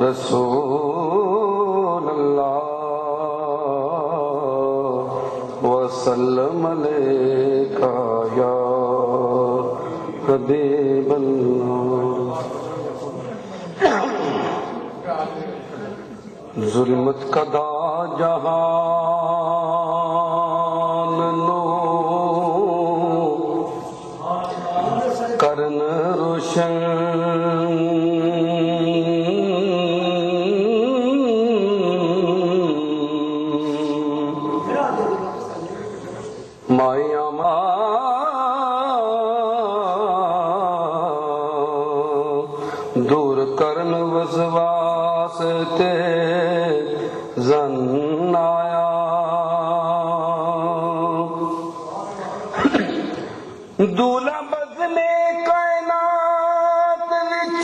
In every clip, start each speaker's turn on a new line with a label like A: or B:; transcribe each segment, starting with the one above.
A: رسول اللہ وسلم علیکہ یا حبیب اللہ۔ ظلمت کدا جہان نو کرن روشن مائیا دور کرن وسواس تے زن آیا، دولا بدلے کائنات وچ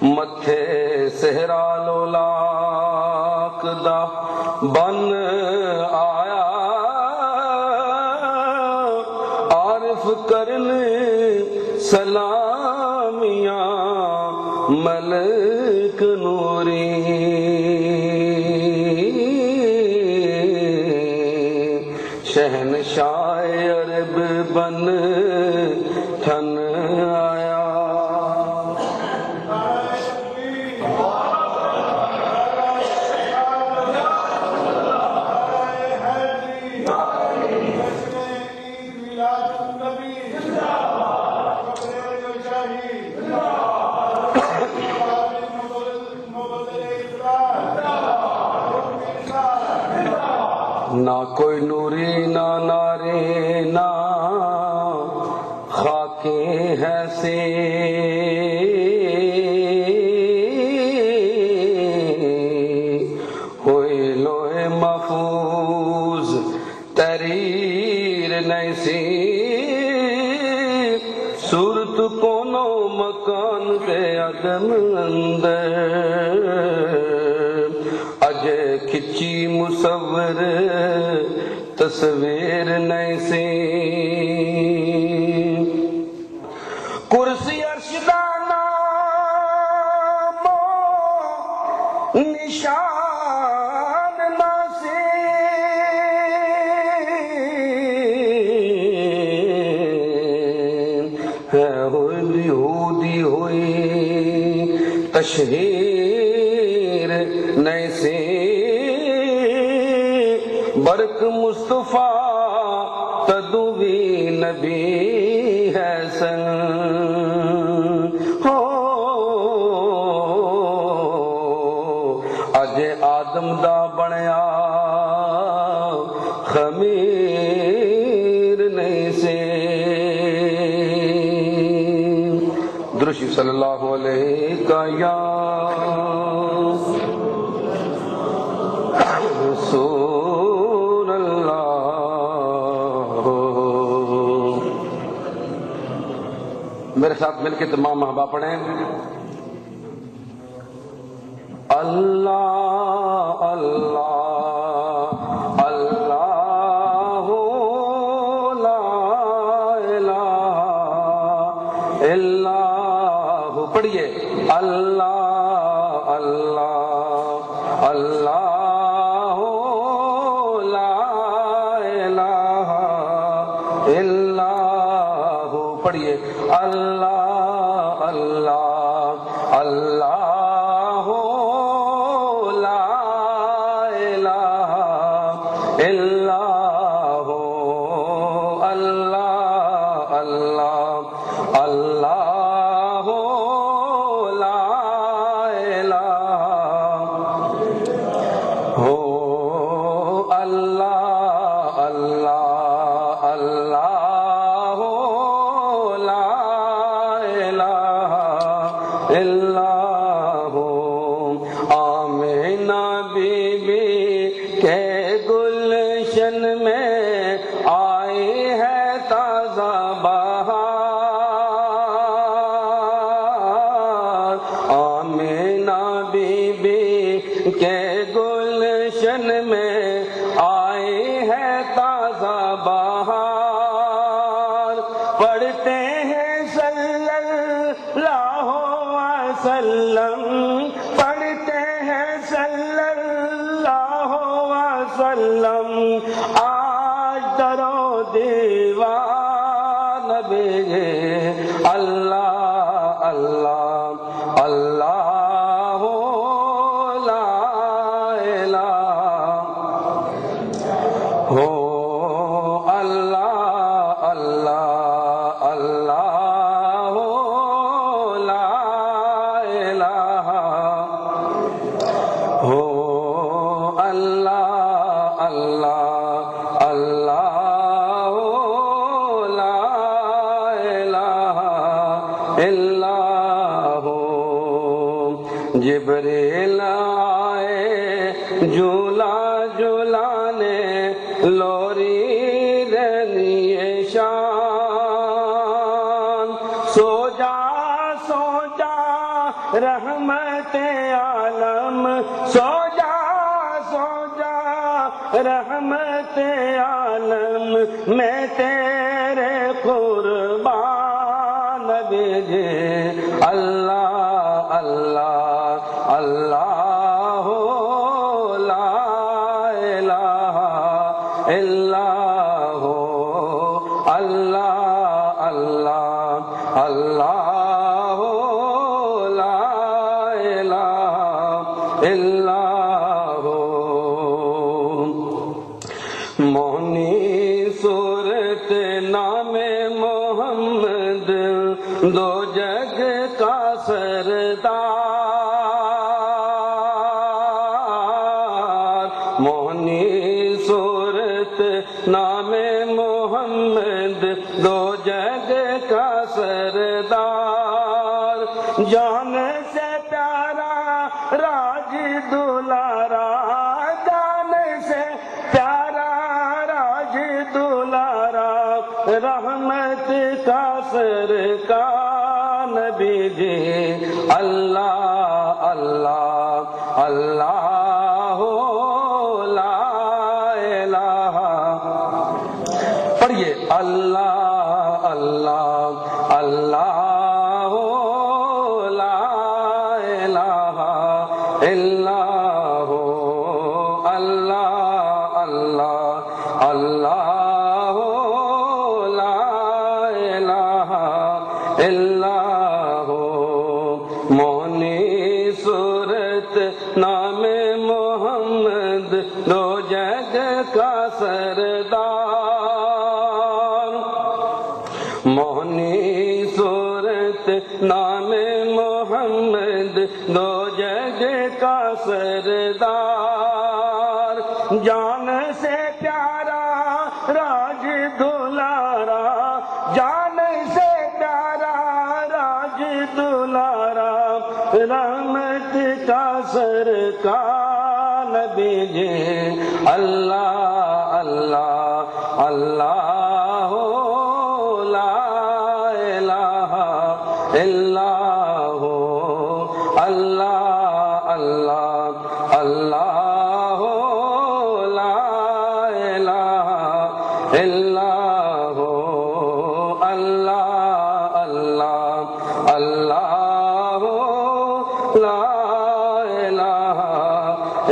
A: متھے سہرا لولاک دا بن آیا، عارف کرن سلامیاں ملک نوری، شہنشاہ عرب بن تھن آیا۔ نہ کوئی نوری نہ نارے نہ خاکیں ہے سے، ہوئے لوح محفوظ تحریر نہیں سی، صورت کونو مکان دے عدم اندر، اجے کھچی مصور تصویر نہیں سی، کرسی عرش دا نام نشان نہ سی، ہے ہوئی ہوئی تشہیر نہیں سی، برق مصطفیٰ تدو بھی نبی ہے سن، ہو اج آدم دا بنیا خمیر نہیں سے۔ درشی صلی اللہ علیہ یا رسول اللہ۔ میرے ساتھ مل کے تمام محبا پڑھیں، اللہ اللہ اللہ لا الہ الا ہو، پڑھیے اللہ اللہ اللہ لا الہ الا ہو، پڑھیے اللہ اللہ اللہ لا الہ الا ہو، اللہ اللہ اللہ لا الہ ہو، اللہ اللہ اللہ لا الہ الا ہو۔ آمینہ بی بی کے گلشن میں گلشن میں آئی ہے تازہ بہار، پڑھتے ہیں صلی اللہ علیہ وسلم، پڑھتے ہیں صلی اللہ علیہ وسلم، آج درو دیوار نبی اللہ اللہ اللہ لا الہ ہو اللہ اللہ اللہ لا الہ ہو اللہ اللہ اللہ لا الہ الا ہو۔ جبریل آئے جھولا جھولانے، لوری رہنی شان، سو جا رحمت عالم، سو جا رحمت عالم، میں تیرے قربان نبی جی اللہ اللہ اللہ لا الہ الا ہو اللہ اللہ اللہ لا الہ الا ہو۔ مونی صورت نام محمد، دو جگ کا سردار، مونی صورت نام محمد، دو جگ کا سردار، جان سے پیارا راج دلارا، جان سے پیارا راج دلارا، رحمت کا سرکار نبی جی اللہ اللہ اللہ لا الہ، پڑھیے اللہ اللہ اللہ لا الہ الا ہو اللہ اللہ اللہ لا الہ الا ہو۔ مونی صورت نام محمد، دو جگ کا سردار، مونی صورت نام محمد، دو جگ کا سردار، جان سے پیارا راج دلارا، جان سے پیارا راج دلارا، رحمت کا سرکار نبی جی اللہ اللہ اللہ لا الہ الا ہو اللہ اللہ اللہ لا الہ الا ہو اللہ اللہ اللہ لا الہ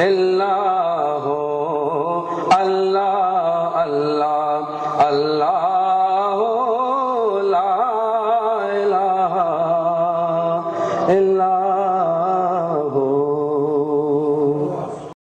A: الا ہو اللہ اللہ اللہ لا الہ الا